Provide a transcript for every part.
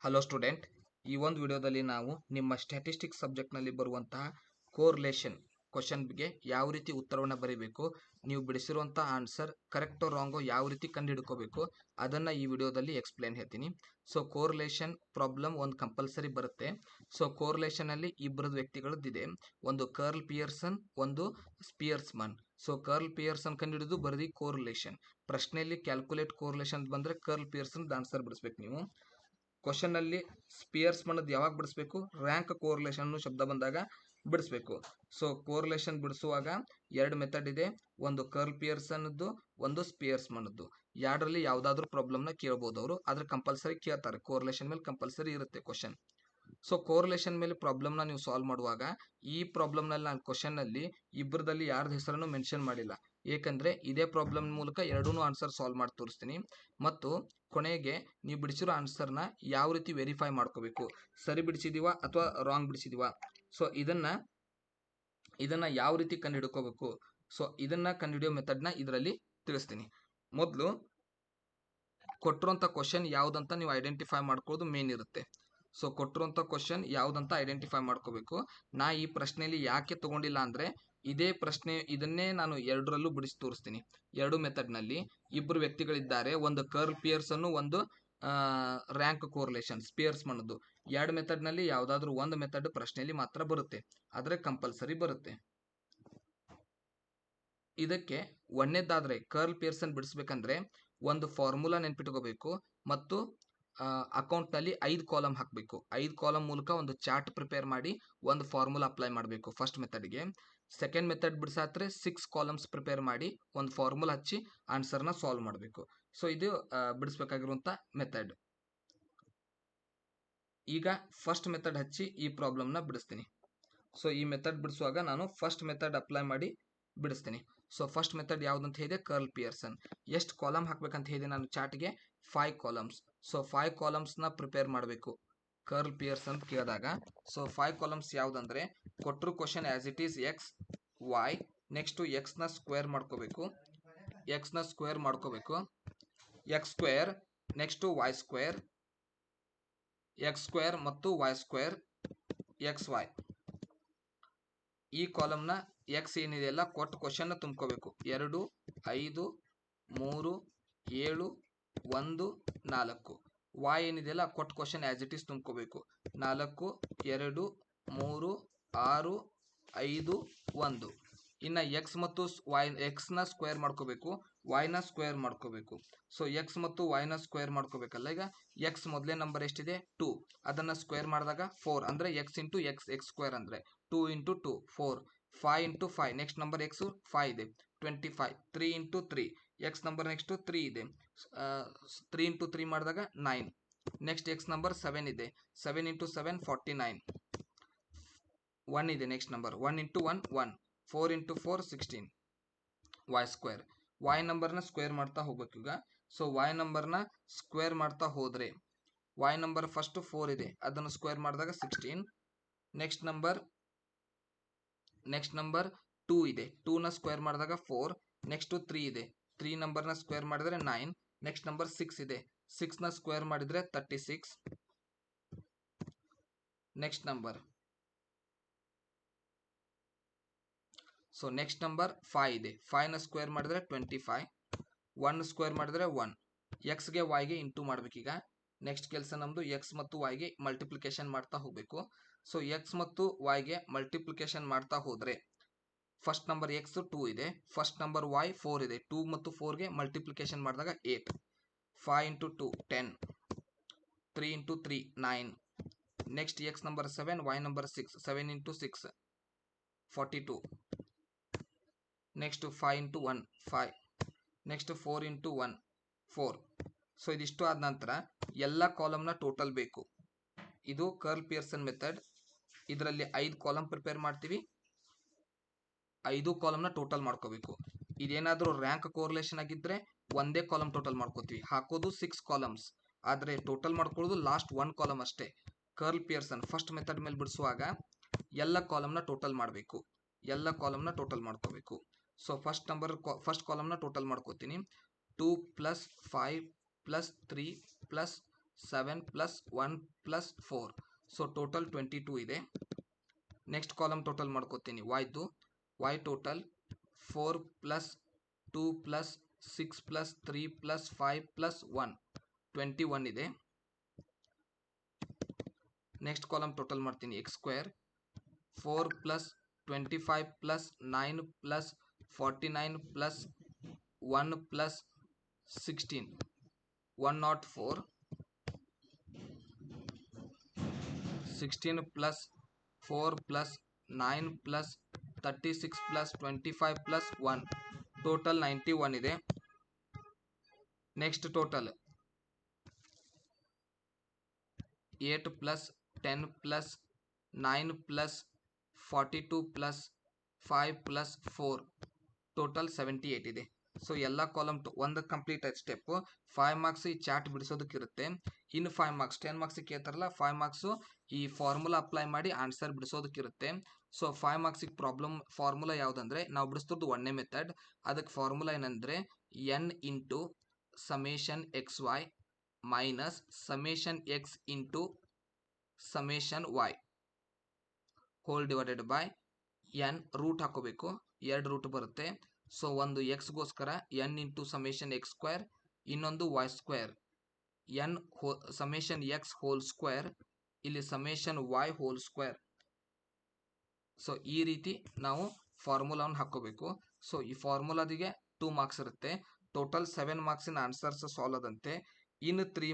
Hello student, ಈ ಒಂದು ವಿಡಿಯೋದಲ್ಲಿ ನಾವು ನಿಮ್ಮ ಸ್ಟ್ಯಾಟಿಸ್ಟಿಕ್ಸ್ ಸಬ್ಜೆಕ್ಟ್ನಲ್ಲಿ ಬರುವಂತಹ ಕೋರ್ಲೇಷನ್ ಕ್ವಶನ್ಗೆ ಯಾವ ರೀತಿ ಉತ್ತರವನ್ನು ಬರೀಬೇಕು, ನೀವು ಬಿಡಿಸಿರುವಂಥ ಆನ್ಸರ್ ಕರೆಕ್ಟೋ ರಾಂಗೋ ಯಾವ ರೀತಿ ಕಂಡುಹಿಡ್ಕೋಬೇಕು ಅದನ್ನು ಈ ವಿಡಿಯೋದಲ್ಲಿ ಎಕ್ಸ್ಪ್ಲೇನ್ ಹೇಳ್ತೀನಿ. ಸೊ ಕೋರ್ಲೇಷನ್ ಪ್ರಾಬ್ಲಮ್ ಒಂದು ಕಂಪಲ್ಸರಿ ಬರುತ್ತೆ. ಸೊ ಕೋರ್ಲೇಷನಲ್ಲಿ ಇಬ್ಬರದ್ದು ವ್ಯಕ್ತಿಗಳದ್ದಿದೆ, ಒಂದು ಕರ್ಲ್ ಪಿಯರ್ಸನ್, ಒಂದು ಸ್ಪಿಯರ್ಸ್ಮನ್. ಸೊ ಕರ್ಲ್ ಪಿಯರ್ಸನ್ ಕಂಡುಹಿಡಿದು ಬರೆದಿ ಕೋರ್ಲೇಷನ್. ಪ್ರಶ್ನೆಯಲ್ಲಿ ಕ್ಯಾಲ್ಕುಲೇಟ್ ಕೋರ್ಲೇಷನ್ ಬಂದರೆ ಕರ್ಲ್ ಪಿಯರ್ಸನ್ ಆನ್ಸರ್ ಬಿಡಿಸ್ಬೇಕು ನೀವು. ಕ್ವಶನ್ ಅಲ್ಲಿ ಸ್ಪಿಯರ್ಸ್ಮನ್ ಯಾವಾಗ ಬಿಡಿಸ್ಬೇಕು, ರ್ಯಾಂಕ್ ಕೋರ್ಲೇಷನ್ ಶಬ್ದ ಬಂದಾಗ ಬಿಡಿಸ್ಬೇಕು. ಸೊ ಕೋರ್ಲೇಷನ್ ಬಿಡಿಸುವಾಗ ಎರಡು ಮೆಥಡ್ ಇದೆ, ಒಂದು ಕರ್ಲ್ ಪಿಯರ್ಸನ್ದು, ಒಂದು ಸ್ಪಿಯರ್ಸ್ಮನ್ದು. ಎರಡರಲ್ಲಿ ಯಾವುದಾದ್ರೂ ಪ್ರಾಬ್ಲಮ್ನ ಕೇಳ್ಬೋದು ಅವರು, ಆದ್ರೆ ಕಂಪಲ್ಸರಿ ಕೇಳ್ತಾರೆ. ಕೋರ್ಲೇಷನ್ ಮೇಲೆ ಕಂಪಲ್ಸರಿ ಇರುತ್ತೆ ಕ್ವಶನ್. ಸೊ ಕೋರ್ಲೇಷನ್ ಮೇಲೆ ಪ್ರಾಬ್ಲಮ್ನ ನೀವು ಸಾಲ್ವ್ ಮಾಡುವಾಗ ಈ ಪ್ರಾಬ್ಲಮ್ನಲ್ಲಿ ನಾನು ಕ್ವಶನ್ನಲ್ಲಿ ಇಬ್ಬರದಲ್ಲಿ ಯಾರ್ದು ಹೆಸರನ್ನು ಮೆನ್ಷನ್ ಮಾಡಿಲ್ಲ, ಏಕೆಂದರೆ ಇದೇ ಪ್ರಾಬ್ಲಮ್ ಮೂಲಕ ಎರಡೂ ಆನ್ಸರ್ ಸಾಲ್ವ್ ಮಾಡಿ ತೋರಿಸ್ತೀನಿ. ಮತ್ತು ಕೊನೆಗೆ ನೀವು ಬಿಡಿಸಿರೋ ಆನ್ಸರ್ನ ಯಾವ ರೀತಿ ವೆರಿಫೈ ಮಾಡ್ಕೋಬೇಕು, ಸರಿ ಬಿಡಿಸಿದೀವ ಅಥವಾ ರಾಂಗ್ ಬಿಡಿಸಿದೀವ, ಸೊ ಇದನ್ನ ಯಾವ ರೀತಿ ಕಂಡುಹಿಡ್ಕೋಬೇಕು, ಸೊ ಇದನ್ನ ಕಂಡುಹಿಡಿಯೋ ಮೆಥಡ್ನ ಇದರಲ್ಲಿ ತಿಳಿಸ್ತೀನಿ. ಮೊದಲು ಕೊಟ್ಟಿರುವಂಥ ಕ್ವಶನ್ ಯಾವುದಂತ ನೀವು ಐಡೆಂಟಿಫೈ ಮಾಡ್ಕೊಳ್ಳೋದು ಮೇನ್ ಇರುತ್ತೆ. ಸೊ ಕೊಟ್ಟಿರುವಂಥ ಕ್ವಶನ್ ಯಾವುದಂತ ಐಡೆಂಟಿಫೈ ಮಾಡ್ಕೋಬೇಕು. ನಾ ಈ ಪ್ರಶ್ನೆಯಲ್ಲಿ ಯಾಕೆ ತಗೊಂಡಿಲ್ಲ ಅಂದರೆ, ಇದೇ ಪ್ರಶ್ನೆ ಇದನ್ನೇ ನಾನು ಎರಡರಲ್ಲೂ ಬಿಡಿಸಿ ತೋರಿಸ್ತೀನಿ. ಎರಡು ಮೆಥಡ್ನಲ್ಲಿ ಇಬ್ಬರು ವ್ಯಕ್ತಿಗಳಿದ್ದಾರೆ, ಒಂದು ಕರ್ಲ್ ಪಿಯರ್ಸನ್ನು, ಒಂದು ರ್ಯಾಂಕ್ ಕೋರ್ಲೇಷನ್ ಸ್ಪಿಯರ್ಸ್ಮನ್ದು. ಎರಡು ಮೆಥಡ್ನಲ್ಲಿ ಯಾವುದಾದ್ರೂ ಒಂದು ಮೆಥಡ್ ಪ್ರಶ್ನೆಯಲ್ಲಿ ಮಾತ್ರ ಬರುತ್ತೆ, ಆದರೆ ಕಂಪಲ್ಸರಿ ಬರುತ್ತೆ. ಇದಕ್ಕೆ ಒಂದೇದಾದ್ರೆ ಕರ್ಲ್ ಪಿಯರ್ಸನ್ ಬಿಡಿಸ್ಬೇಕಂದ್ರೆ ಒಂದು ಫಾರ್ಮುಲಾ ನೆನ್ಪಿಟ್ಕೋಬೇಕು ಮತ್ತು ಅಕೌಂಟ್ನಲ್ಲಿ 5 ಕಾಲಮ್ ಹಾಕಬೇಕು. 5 ಕಾಲಮ್ ಮೂಲಕ ಒಂದು ಚಾರ್ಟ್ ಪ್ರಿಪೇರ್ ಮಾಡಿ ಒಂದು ಫಾರ್ಮುಲಾ ಅಪ್ಲೈ ಮಾಡಬೇಕು ಫಸ್ಟ್ ಮೆಥಡ್ಗೆ. ಸೆಕೆಂಡ್ ಮೆಥಡ್ ಬಿಡಿಸಾತ್ರೆ 6 ಕಾಲಮ್ಸ್ ಪ್ರಿಪೇರ್ ಮಾಡಿ ಒಂದು ಫಾರ್ಮುಲಾ ಹಚ್ಚಿ ಆನ್ಸರ್ನ ಸಾಲ್ವ್ ಮಾಡಬೇಕು. ಸೊ ಇದು ಬಿಡಿಸ್ಬೇಕಾಗಿರುವಂಥ ಮೆಥಡ್. ಈಗ ಫಸ್ಟ್ ಮೆಥಡ್ ಹಚ್ಚಿ ಈ ಪ್ರಾಬ್ಲಮ್ನ ಬಿಡಿಸ್ತೀನಿ. ಸೊ ಈ ಮೆಥಡ್ ಬಿಡಿಸುವಾಗ ನಾನು ಫಸ್ಟ್ ಮೆಥಡ್ ಅಪ್ಲೈ ಮಾಡಿ ಬಿಡಿಸ್ತೀನಿ. ಸೊ ಫಸ್ಟ್ ಮೆಥಡ್ ಯಾವುದಂತ ಹೇಳಿದೆ, ಕರ್ಲ್ ಪಿಯರ್ಸನ್. ಎಷ್ಟು ಕಾಲಮ್ ಹಾಕ್ಬೇಕಂತ ಹೇಳಿದೆ ನಾನು ಚಾರ್ಟ್ಗೆ, 5 ಕಾಲಮ್ಸ್. ಸೊ 5 ಕಾಲಮ್ಸ್ನ ಪ್ರಿಪೇರ್ ಮಾಡಬೇಕು ಕರ್ಲ್ ಪಿಯರ್ಸನ್ ಕೇಳಿದಾಗ. ಸೊ 5 ಕಾಲಮ್ಸ್ ಯಾವುದಂದ್ರೆ, ಕೊಟ್ಟರು question as it is x y, next ಎಕ್ಸ್ನ ಸ್ಕ್ವೇರ್ ಮಾಡ್ಕೋಬೇಕು, x square, next y square, x square ಮತ್ತು ವೈ ಸ್ಕ್ವೇರ್, ಎಕ್ಸ್ ವೈ. ಈ ಕಾಲಮ್ನ ಎಕ್ಸ್ ಏನಿದೆ ಅಲ್ಲ ಕೊಟ್ಟು ಕ್ವಶನ್ನ ತುಂಬ್ಕೋಬೇಕು. 2, 5, 3, 7, 1, 4. ವೈ ಏನಿದೆಯಲ್ಲ ಕೊಟ್ಟು ಕ್ವಶನ್ ಆಸ್ ಇಟ್ ಈಸ್ ತುಂಬ್ಕೋಬೇಕು. 4, 2, 3, 6, 5, 1. ಇನ್ನು ಎಕ್ಸ್ ಮತ್ತು ವೈ, ಎಕ್ಸ್ನ ಸ್ಕ್ವೇರ್ ಮಾಡ್ಕೋಬೇಕು, ವೈನ ಸ್ಕ್ವೇರ್ ಮಾಡ್ಕೋಬೇಕು. ಸೊ ಎಕ್ಸ್ ಮತ್ತು ವೈನ ಸ್ಕ್ವೇರ್ ಮಾಡ್ಕೋಬೇಕಲ್ಲ. ಈಗ ಎಕ್ಸ್ ಮೊದಲೇ ನಂಬರ್ ಎಷ್ಟಿದೆ 2, ಅದನ್ನು ಸ್ಕ್ವೇರ್ ಮಾಡಿದಾಗ 4, ಅಂದರೆ X into X, X square ಅಂದರೆ 2 into 2 4, 5 into 5, next number x 5 ಇದೆ 25, 3 ಇಂಟು 3, ಎಕ್ಸ್ ನಂಬರ್ ನೆಕ್ಸ್ಟು 3 ಇದೆ, 3 ಇಂಟು 3 ಮಾಡಿದಾಗ 9, ನೆಕ್ಸ್ಟ್ ಎಕ್ಸ್ ನಂಬರ್ 7 ಇದೆ, 7 ಇಂಟು 7 49, 1 ಇದೆ next number, 1 into 1 1, 4 into 4 16, y square. Y ನಂಬರ್ನ ಸ್ಕ್ವೇರ್ ಮಾಡ್ತಾ ಹೋಗ್ಬೇಕು ಈಗ. ಸೊ ವೈ ನಂಬರ್ನ ಸ್ಕ್ವೇರ್ ಮಾಡ್ತಾ ಹೋದರೆ ವೈ ನಂಬರ್ ಫಸ್ಟ್ 4 ಇದೆ, ಅದನ್ನು ಸ್ಕ್ವೇರ್ ಮಾಡಿದಾಗ 16, ನೆಕ್ಸ್ಟ್ ನಂಬರ್ 2 ಇದೆ, 2ನ ಸ್ಕ್ವೇರ್ ಮಾಡಿದಾಗ 4, ನೆಕ್ಸ್ಟ್ 3 ಇದೆ, 3 ನಂಬರ್ನ ಸ್ಕ್ವೇರ್ ಮಾಡಿದರೆ 9, ನೆಕ್ಸ್ಟ್ ನಂಬರ್ 6 ಇದೆ, 6ನ ಸ್ಕ್ವೇರ್ ಮಾಡಿದರೆ 36, next number. So next number 5 ಇದೆ, 5ನ ಸ್ಕ್ವೇರ್ ಮಾಡಿದರೆ 25, 1 ಸ್ಕ್ವೇರ್ ಮಾಡಿದರೆ 1, ಎಕ್ಸ್ಗೆ ವೈಗೆ ಇಂಟು ಮಾಡ್ಬೇಕೀಗ. ನೆಕ್ಸ್ಟ್ ಕೆಲಸ ನಮ್ಮದು ಎಕ್ಸ್ ಮತ್ತು ವೈಗೆ ಮಲ್ಟಿಪ್ಲಿಕೇಶನ್ ಮಾಡ್ತಾ ಹೋಗಬೇಕು. ಸೊ ಎಕ್ಸ್ ಮತ್ತು ವೈಗೆ ಮಲ್ಟಿಪ್ಲಿಕೇಶನ್ ಮಾಡ್ತಾ ಹೋದರೆ ಫಸ್ಟ್ ನಂಬರ್ ಎಕ್ಸ್ 2 ಇದೆ, ಫಸ್ಟ್ ನಂಬರ್ ವೈ 4 ಇದೆ, 2 ಮತ್ತು 4ಗೆ ಮಲ್ಟಿಪ್ಲಿಕೇಶನ್ ಮಾಡಿದಾಗ 8, 5 into 2 10, 3 into 3 9, next x number 7, y number 6, 7 into 6 42, next 5 into 1 5, next 4 into 1 4. So ಇದಿಷ್ಟು ಆದ ನಂತರ ಎಲ್ಲ ಕಾಲಮ್ನ ಟೋಟಲ್ ಬೇಕು. ಇದು ಕರ್ಲ್ ಪಿಯರ್ಸನ್ ಮೆಥಡ್. ಇದರಲ್ಲಿ 5 ಕಾಲಮ್ ಪ್ರಿಪೇರ್ ಮಾಡ್ತೀವಿ, 5 ಕಾಲಮ್ನ ಟೋಟಲ್ ಮಾಡ್ಕೋಬೇಕು. ಇದೇನಾದರೂ ರ್ಯಾಂಕ್ ಕೋರ್ಲೇಷನ್ ಆಗಿದ್ದರೆ ಒಂದೇ ಕಾಲಮ್ ಟೋಟಲ್ ಮಾಡ್ಕೋತೀವಿ, ಹಾಕೋದು 6 ಕಾಲಮ್ಸ್, ಆದರೆ ಟೋಟಲ್ ಮಾಡ್ಕೊಳ್ಳೋದು ಲಾಸ್ಟ್ 1 ಕಾಲಮ್ ಅಷ್ಟೇ. ಕರ್ಲ್ ಪಿಯರ್ಸನ್ ಫಸ್ಟ್ ಮೆಥಡ್ ಮೇಲೆ ಬಿಡಿಸುವಾಗ ಎಲ್ಲ ಕಾಲಮ್ನ ಟೋಟಲ್ ಮಾಡಬೇಕು, ಎಲ್ಲ ಕಾಲಮ್ನ ಟೋಟಲ್ ಮಾಡ್ಕೋಬೇಕು. ಸೊ ಫಸ್ಟ್ ಕಾಲಮ್ನ ಟೋಟಲ್ ಮಾಡ್ಕೋತೀನಿ. 2 + 5 + 3 + 7 plus 1 plus 4. ಸೊ ಟೋಟಲ್ 22 ಇದೆ. ನೆಕ್ಸ್ಟ್ ಕಾಲಮ್ ಟೋಟಲ್ ಮಾಡ್ಕೋತೀನಿ yದು. y total 4 plus 2 plus 6 plus 3 plus 5 plus 1 21 ಇದೆ. ನೆಕ್ಸ್ಟ್ ಕಾಲಮ್ ಟೋಟಲ್ ಮಾಡ್ತೀನಿ x square 4 plus 25 plus 9 plus 49 plus 1 plus 16 104 16 plus 4 plus 9 plus 36 plus 25 plus 1 total 91 ಇದೆ. Next total 8 plus 10 plus 9 plus 42 plus 5 plus 4 total 78 ಇದೆ. So ಎಲ್ಲ column ಒಂದು complete ಆಯ್ತು step. 5 marks ಈ chart ಬಿಡಿಸೋದಕ್ಕಿರುತ್ತೆ. ಇನ್ನು 5 ಮಾರ್ಕ್ಸ್ 10 ಮಾರ್ಕ್ಸ್ ಕೇಳ್ತಾರಲ್ಲ 5 ಮಾರ್ಕ್ಸು ಈ ಫಾರ್ಮುಲಾ ಅಪ್ಲೈ ಮಾಡಿ ಆನ್ಸರ್ ಬಿಡಿಸೋದಕ್ಕಿರುತ್ತೆ. ಸೊ 5 ಮಾರ್ಕ್ಸಿಗೆ ಪ್ರಾಬ್ಲಮ್ ಫಾರ್ಮುಲಾ ಯಾವುದಂದ್ರೆ ನಾವು ಬಿಡಿಸ್ತಿರೋದು 1ನೇ ಮೆಥಡ್. ಅದಕ್ಕೆ ಫಾರ್ಮುಲಾ ಏನಂದರೆ n into summation x y minus summation x into summation y whole divided by n root ಹಾಕೋಬೇಕು. 2 ರೂಟ್ ಬರುತ್ತೆ. ಸೊ ಒಂದು ಎಕ್ಸ್ಗೋಸ್ಕರ n into summation x square, ಇನ್ನೊಂದು y square n summation x whole square, ಇಲ್ಲಿ summation y whole square. So ಈ ರೀತಿ ನಾವು ಫಾರ್ಮುಲಾವನ್ನು ಹಾಕೋಬೇಕು. ಸೊ ಈ ಫಾರ್ಮುಲಾದಿಗೆ 2 ಮಾರ್ಕ್ಸ್ ಇರುತ್ತೆ. ಟೋಟಲ್ 7 ಮಾರ್ಕ್ಸಿನ ಆನ್ಸರ್ಸ್ ಸಾಲ್ವ್ ಆದಂತೆ. ಇನ್ನು 3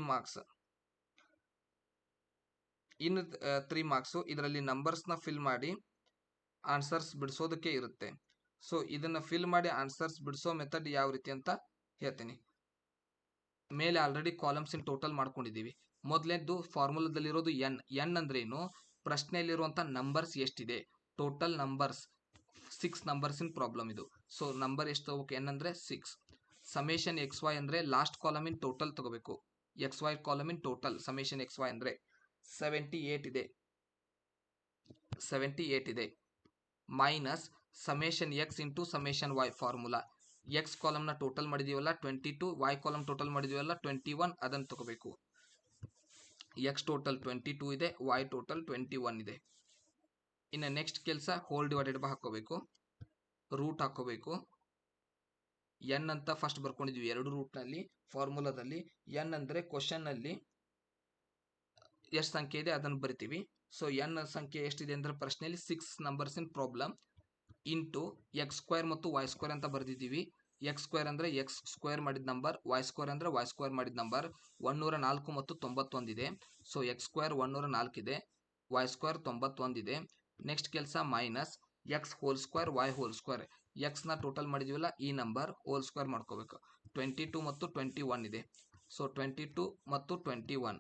ಮಾರ್ಕ್ಸು ಇದರಲ್ಲಿ ನಂಬರ್ಸ್ನ ಫಿಲ್ ಮಾಡಿ ಆನ್ಸರ್ಸ್ ಬಿಡಿಸೋದಕ್ಕೆ ಇರುತ್ತೆ. ಸೊ ಇದನ್ನು ಫಿಲ್ ಮಾಡಿ ಆನ್ಸರ್ಸ್ ಬಿಡಿಸೋ ಮೆಥಡ್ ಯಾವ ರೀತಿ ಅಂತ ಹೇಳ್ತೀನಿ. ಮೇಲೆ ಆಲ್ರೆಡಿ ಕಾಲಮ್ಸ್ ಇನ್ ಟೋಟಲ್ ಮಾಡ್ಕೊಂಡಿದ್ದೀವಿ. ಮೊದಲನೇದು ಫಾರ್ಮುಲಾದಲ್ಲಿರೋದು ಎನ್ ಅಂದ್ರೆ ಏನು, ಪ್ರಶ್ನೆಯಲ್ಲಿರುವಂಥ ನಂಬರ್ಸ್ ಎಷ್ಟಿದೆ, total numbers 6 numbers in problem ಇದು. ಸೊ ನಂಬರ್ ಎಷ್ಟು ತಗೋಬೇಕು, ಎನ್ ಅಂದರೆ 6. ಸಮೇಷನ್ ಎಕ್ಸ್ ವೈ ಅಂದರೆ ಲಾಸ್ಟ್ ಕಾಲಮ್ ಇನ್ ಟೋಟಲ್ ತಗೋಬೇಕು. X y column in total summation x y ಅಂದರೆ 78 ಇದೆ minus summation x into summation y formula. X ಕಾಲಮ್ನ total ಮಾಡಿದೀವಲ್ಲ 22, ವೈ ಕಾಲಮ್ ಟೋಟಲ್ ಮಾಡಿದೀವಲ್ಲ 21, ಅದನ್ನು ತಗೋಬೇಕು. ಎಕ್ಸ್ ಟೋಟಲ್ 22 ಇದೆ, ವೈ ಟೋಟಲ್ 21 ಇದೆ. ಇನ್ನು ನೆಕ್ಸ್ಟ್ ಕೆಲಸ ಹೋಲ್ ಡಿವೈಡೆಡ್ ಬೈ ಹಾಕೋಬೇಕು, ರೂಟ್ ಹಾಕೋಬೇಕು. ಎನ್ ಅಂತ ಫಸ್ಟ್ ಬರ್ಕೊಂಡಿದ್ವಿ 2 ರೂಟ್ನಲ್ಲಿ ಫಾರ್ಮುಲಾದಲ್ಲಿ. ಎನ್ ಅಂದರೆ ಕ್ವಶನ್ನಲ್ಲಿ ಎಷ್ಟು ಸಂಖ್ಯೆ ಇದೆ ಅದನ್ನು ಬರಿತೀವಿ. ಸೊ ಎನ್ ಸಂಖ್ಯೆ ಎಷ್ಟಿದೆ ಅಂದರೆ ಪ್ರಶ್ನೆಯಲ್ಲಿ 6 numbers in problem into X square ಮತ್ತು ವೈ ಸ್ಕ್ವೇರ್ ಅಂತ ಬರೆದಿದ್ದೀವಿ. ಎಕ್ಸ್ ಸ್ಕ್ವೇರ್ ಅಂದರೆ ಎಕ್ಸ್ ಸ್ಕ್ವೇರ್ ಮಾಡಿದ ನಂಬರ್, ವೈ ಸ್ಕ್ವೇರ್ ಅಂದರೆ ವೈ ಸ್ಕ್ವೇರ್ ಮಾಡಿದ ನಂಬರ್. 104 ಮತ್ತು 91 ಇದೆ. ಸೊ ಎಕ್ಸ್ ಸ್ಕ್ವೇರ್ 104 ಇದೆ, ವೈ ಸ್ಕ್ವೇರ್ 91 ಇದೆ. ನೆಕ್ಸ್ಟ್ ಕೆಲಸ minus x whole square y whole square. ಎಕ್ಸ್ನ ಟೋಟಲ್ ಮಾಡಿದೀವಲ್ಲ ಈ ನಂಬರ್ ಹೋಲ್ ಸ್ಕ್ವೇರ್ ಮಾಡ್ಕೋಬೇಕು. 22 ಮತ್ತು 21 ಇದೆ. ಸೊ 22 ಮತ್ತು 21,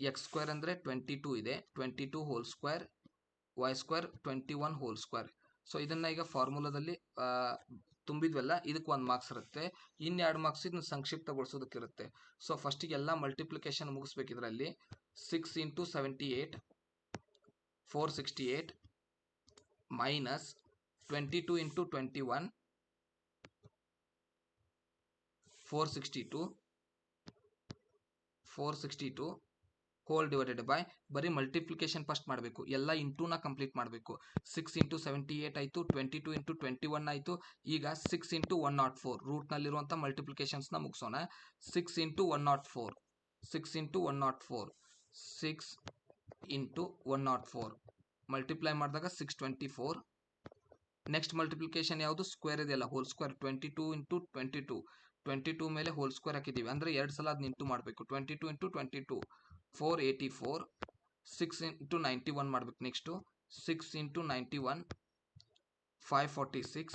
ಎಕ್ಸ್ ಸ್ಕ್ವೇರ್ ಅಂದರೆ 22 ಇದೆ, 22 whole square, y square 21 whole square. So ಇದನ್ನು ಈಗ ಫಾರ್ಮುಲಾದಲ್ಲಿ ತುಂಬಿದ್ವಲ್ಲ, ಇದಕ್ಕೆ 1 ಮಾರ್ಕ್ಸ್ ಇರುತ್ತೆ. ಇನ್ನು 2 ಮಾರ್ಕ್ಸ್ ಇದನ್ನು ಸಂಕ್ಷಿಪ್ತಗೊಳಿಸೋದಕ್ಕಿರುತ್ತೆ. ಸೊ ಫಸ್ಟಿಗೆ ಎಲ್ಲ ಮಲ್ಟಿಪ್ಲಿಕೇಶನ್ ಮುಗಿಸ್ಬೇಕು. ಇದರಲ್ಲಿ 6 into 78 468 minus 22 into 21 462 hole divided by ಬರೀ ಮಲ್ಟಿಪ್ಲಿಕೇಶನ್ ಫಸ್ಟ್ ಮಾಡಬೇಕು, ಎಲ್ಲ ಇಂಟೂನ ಕಂಪ್ಲೀಟ್ ಮಾಡಬೇಕು. 6 ಇಂಟು 78 ಆಯಿತು, 22 ಇಂಟು 21 ಆಯಿತು. ಈಗ 6 ಇಂಟು 104 ರೂಟ್ನಲ್ಲಿರುವಂಥ ಮಲ್ಟಿಪ್ಲಿಕೇಶನ್ಸ್ನ ಮುಗಿಸೋಣ. 6 ಇಂಟು 104 6 ಇಂಟು 104 ಮಲ್ಟಿಪ್ಲೈ ಮಾಡಿದಾಗ 624. ನೆಕ್ಸ್ಟ್ ಮಲ್ಟಿಪ್ಲಿಕೇಶನ್ ಯಾವುದು, ಸ್ಕ್ವೇರ್ ಇದೆಯಲ್ಲ ಹೋಲ್ ಸ್ಕ್ವೇರ್. 22 ಇಂಟು 22 ಮೇಲೆ ಹೋಲ್ ಸ್ಕ್ವೇರ್ ಹಾಕಿದ್ದೀವಿ ಅಂದರೆ 2 ಸಲ ಅದನ್ನ ಇಂಟು ಮಾಡಬೇಕು. 22 ಇಂಟು 22 484. 6 ಇಂಟು 91 ಮಾಡಬೇಕು. Next 6 into 91 546.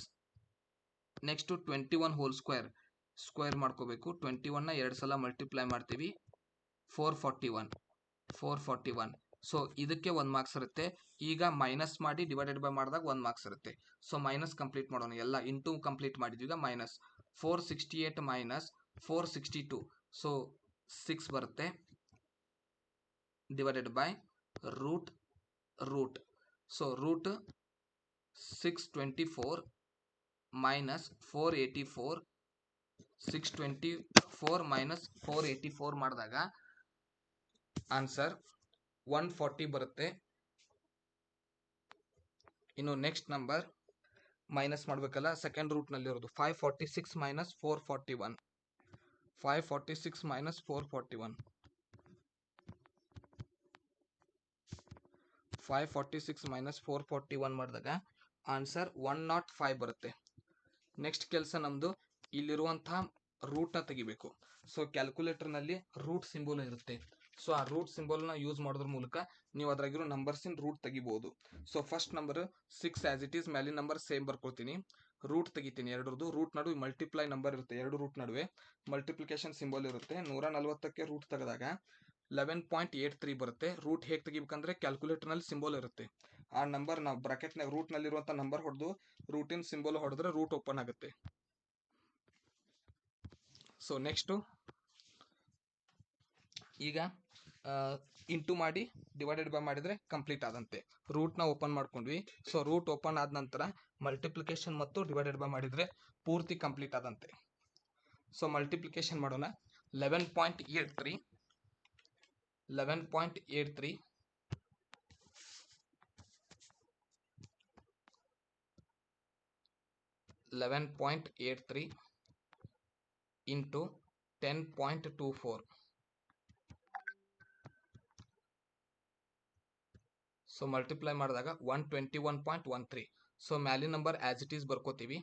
Next 21 whole square ಮಾಡ್ಕೋಬೇಕು. 21ನ 2 ಸಲ ಮಲ್ಟಿಪ್ಲೈ ಮಾಡ್ತೀವಿ 441. ಸೊ ಇದಕ್ಕೆ 1 ಮಾರ್ಕ್ಸ್ ಇರುತ್ತೆ. ಈಗ ಮೈನಸ್ ಮಾಡಿ ಡಿವೈಡೆಡ್ ಬೈ ಮಾಡಿದಾಗ 1 ಮಾರ್ಕ್ಸ್ ಇರುತ್ತೆ. ಸೊ ಮೈನಸ್ ಕಂಪ್ಲೀಟ್ ಮಾಡೋಣ. ಎಲ್ಲ ಇಂಟು ಕಂಪ್ಲೀಟ್ ಮಾಡಿದ್ವಿ. ಈಗ ಮೈನಸ್ 468 ಮೈನಸ್ 462. ಸೊ 6 ಬರುತ್ತೆ divided by root. So root 624 minus 484. 624 minus 484 ಮಾಡಿದಾಗ ಆನ್ಸರ್ 140 ಬರುತ್ತೆ. ಇನ್ನು ನೆಕ್ಸ್ಟ್ ನಂಬರ್ ಮೈನಸ್ ಮಾಡಬೇಕಲ್ಲ, ಸೆಕೆಂಡ್ ರೂಟ್ನಲ್ಲಿ ಇರೋದು 546 ಮೈನಸ್ 441. 546 ಮೈನಸ್ 441. 546 ಮೈನಸ್ 441 ಮಾಡಿದಾಗ ಆನ್ಸರ್ 105 ಬರುತ್ತೆ. ನೆಕ್ಸ್ಟ್ ಕೆಲಸ ನಮ್ಮದು ಇಲ್ಲಿರುವಂತಹ ರೂಟ್ನ ತೆಗಿಬೇಕು. ಸೊ ಕ್ಯಾಲ್ಕುಲೇಟರ್ನಲ್ಲಿ ರೂಟ್ ಸಿಂಬಲ್ ಇರುತ್ತೆ. ಸೊ ಆ ರೂಟ್ ಸಿಂಬಲ್ನ ಯೂಸ್ ಮಾಡೋದ್ರ ಮೂಲಕ ನೀವು ಅದ್ರಾಗಿರೋ ನಂಬರ್ಸಿನ ರೂಟ್ ತೆಗಿಬಹುದು. So first number 6 as it is, ಮ್ಯಾಲಿನ ನಂಬರ್ ಸೇಮ್ ಬರ್ಕೊಳ್ತೀನಿ, ರೂಟ್ ತೆಗಿತೀನಿ ಎರಡರದ್ದು. ರೂಟ್ ನಡುವೆ ಮಲ್ಟಿಪ್ಲೈ ನಂಬರ್ ಇರುತ್ತೆ, ಎರಡು ರೂಟ್ ನಡುವೆ ಮಲ್ಟಿಪ್ಲಿಕೇಶನ್ ಸಿಂಬಲ್ ಇರುತ್ತೆ. 140ಕ್ಕೆ ರೂಟ್ ತೆಗೆದಾಗ 11.83 ಬರುತ್ತೆ. ರೂಟ್ ಹೇಗೆ ತೆಗಿಬೇಕಂದ್ರೆ ಕ್ಯಾಲ್ಕುಲೇಟರ್ನಲ್ಲಿ ಸಿಂಬಲ್ ಇರುತ್ತೆ, ಆ ನಂಬರ್ ನಾವು ಬ್ರಾಕೆಟ್ನಾಗ ರೂಟ್ನಲ್ಲಿರುವಂಥ ನಂಬರ್ ಹೊಡೆದು ರೂಟಿನ ಸಿಂಬಲ್ ಹೊಡೆದ್ರೆ ರೂಟ್ ಓಪನ್ ಆಗುತ್ತೆ. ಸೊ ನೆಕ್ಸ್ಟು ಈಗ ಇಂಟು ಮಾಡಿ ಡಿವೈಡೆಡ್ ಬೈ ಮಾಡಿದರೆ ಕಂಪ್ಲೀಟ್ ಆದಂತೆ. ರೂಟ್ನ ಓಪನ್ ಮಾಡ್ಕೊಂಡ್ವಿ. ಸೊ ರೂಟ್ ಓಪನ್ ಆದ ನಂತರ ಮಲ್ಟಿಪ್ಲಿಕೇಶನ್ ಮತ್ತು ಡಿವೈಡೆಡ್ ಬೈ ಮಾಡಿದರೆ ಪೂರ್ತಿ ಕಂಪ್ಲೀಟ್ ಆದಂತೆ. ಸೊ ಮಲ್ಟಿಪ್ಲಿಕೇಶನ್ ಮಾಡೋಣ. 11.83 11.83 11.83 ಇಂಟು 10.24. ಸೊ ಮಲ್ಟಿಪ್ಲೈ ಮಾಡಿದಾಗ 121.13. ಸೊ ಮ್ಯಾಲಿನ ನಂಬರ್ ಆಸ್ ಇಟ್ ಈಸ್ ಬರ್ಕೋತೀವಿ,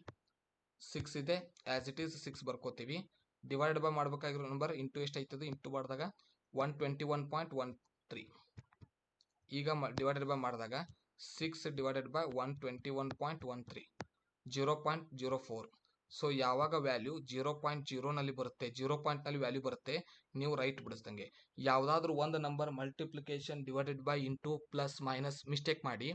6 ಇದೆ ಆಸ್ ಇಟ್ ಈಸ್ 6 ಬರ್ಕೋತೀವಿ. ಡಿವೈಡ್ ಬೈ ಮಾಡಬೇಕಾಗಿರೋ ನಂಬರ್ ಇಂಟು ಎಷ್ಟು ಆಯ್ತದೆ, ಇಂಟು ಮಾಡಿದಾಗ 121.13. ಈಗ ಡಿವೈಡೆಡ್ ಬೈ ಮಾಡಿದಾಗ 6 ಡಿವೈಡೆಡ್ ಬೈ 121.13 0.04. ಸೊ ಯಾವಾಗ ವ್ಯಾಲ್ಯೂ 0.0ನಲ್ಲಿ ಬರುತ್ತೆ, 0 ಪಾಯಿಂಟ್ನಲ್ಲಿ ವ್ಯಾಲ್ಯೂ ಬರುತ್ತೆ, ನೀವು ರೈಟ್ ಬಿಡಿಸ್ದಂಗೆ. ಯಾವುದಾದ್ರೂ ಒಂದು number multiplication divided by into plus minus mistake ಮಾಡಿ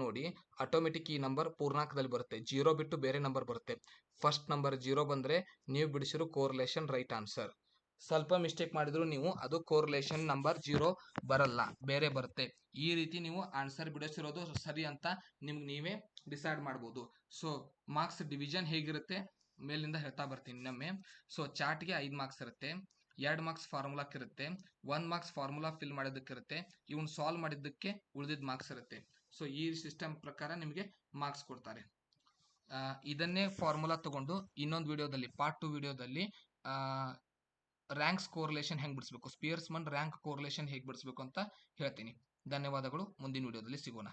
ನೋಡಿ, ಆಟೋಮೆಟಿಕ್ ಈ ನಂಬರ್ ಪೂರ್ಣಾಂಕದಲ್ಲಿ ಬರುತ್ತೆ. 0 ಬಿಟ್ಟು ಬೇರೆ ನಂಬರ್ ಬರುತ್ತೆ. ಫಸ್ಟ್ ನಂಬರ್ 0 ಬಂದರೆ ನೀವು ಬಿಡಿಸಿರೋ ಕೋರಿಲೇಷನ್ ರೈಟ್ ಆನ್ಸರ್. ಸ್ವಲ್ಪ ಮಿಸ್ಟೇಕ್ ಮಾಡಿದ್ರು ನೀವು ಅದು ಕೋರಿಲೇಷನ್ ನಂಬರ್ 0 ಬರಲ್ಲ, ಬೇರೆ ಬರುತ್ತೆ. ಈ ರೀತಿ ನೀವು ಆನ್ಸರ್ ಬಿಡಿಸಿರೋದು ಸರಿ ಅಂತ ನಿಮ್ಗೆ ನೀವೇ ಡಿಸೈಡ್ ಮಾಡ್ಬೋದು. ಸೊ ಮಾರ್ಕ್ಸ್ ಡಿವಿಷನ್ ಹೇಗಿರುತ್ತೆ ಮೇಲಿಂದ ಹೇಳ್ತಾ ಬರ್ತೀನಿ ನಮ್ಮೆ. ಸೊ ಚಾರ್ಟ್ಗೆ 5 ಮಾರ್ಕ್ಸ್ ಇರುತ್ತೆ, 2 ಮಾರ್ಕ್ಸ್ ಫಾರ್ಮುಲಾಕ್ಕೆ ಇರುತ್ತೆ, 1 ಮಾರ್ಕ್ಸ್ ಫಾರ್ಮುಲಾ ಫಿಲ್ ಮಾಡೋದಕ್ಕೆ ಇರುತ್ತೆ, ಇವನ್ ಸಾಲ್ವ್ ಮಾಡಿದ್ದಕ್ಕೆ ಉಳಿದಿದ್ದ ಮಾರ್ಕ್ಸ್ ಇರುತ್ತೆ. ಸೊ ಈ ಸಿಸ್ಟಮ್ ಪ್ರಕಾರ ನಿಮಗೆ ಮಾರ್ಕ್ಸ್ ಕೊಡ್ತಾರೆ. ಇದನ್ನೇ ಫಾರ್ಮುಲಾ ತಗೊಂಡು ಇನ್ನೊಂದು ವಿಡಿಯೋದಲ್ಲಿ ಪಾರ್ಟ್ 2 ವಿಡಿಯೋದಲ್ಲಿ ರ್ಯಾಂಕ್ಸ್ ಕೋರಿಲೇಷನ್ ಹೆಂಗೆ ಬಿಡಿಸ್ಬೇಕು, ಸ್ಪಿಯರ್ಸ್ಮನ್ ರ್ಯಾಂಕ್ ಕೋರಿಲೇಷನ್ ಹೇಗೆ ಬಿಡಿಸ್ಬೇಕು ಅಂತ ಹೇಳ್ತೀನಿ. ಧನ್ಯವಾದಗಳು. ಮುಂದಿನ ವಿಡಿಯೋದಲ್ಲಿ ಸಿಗೋಣ.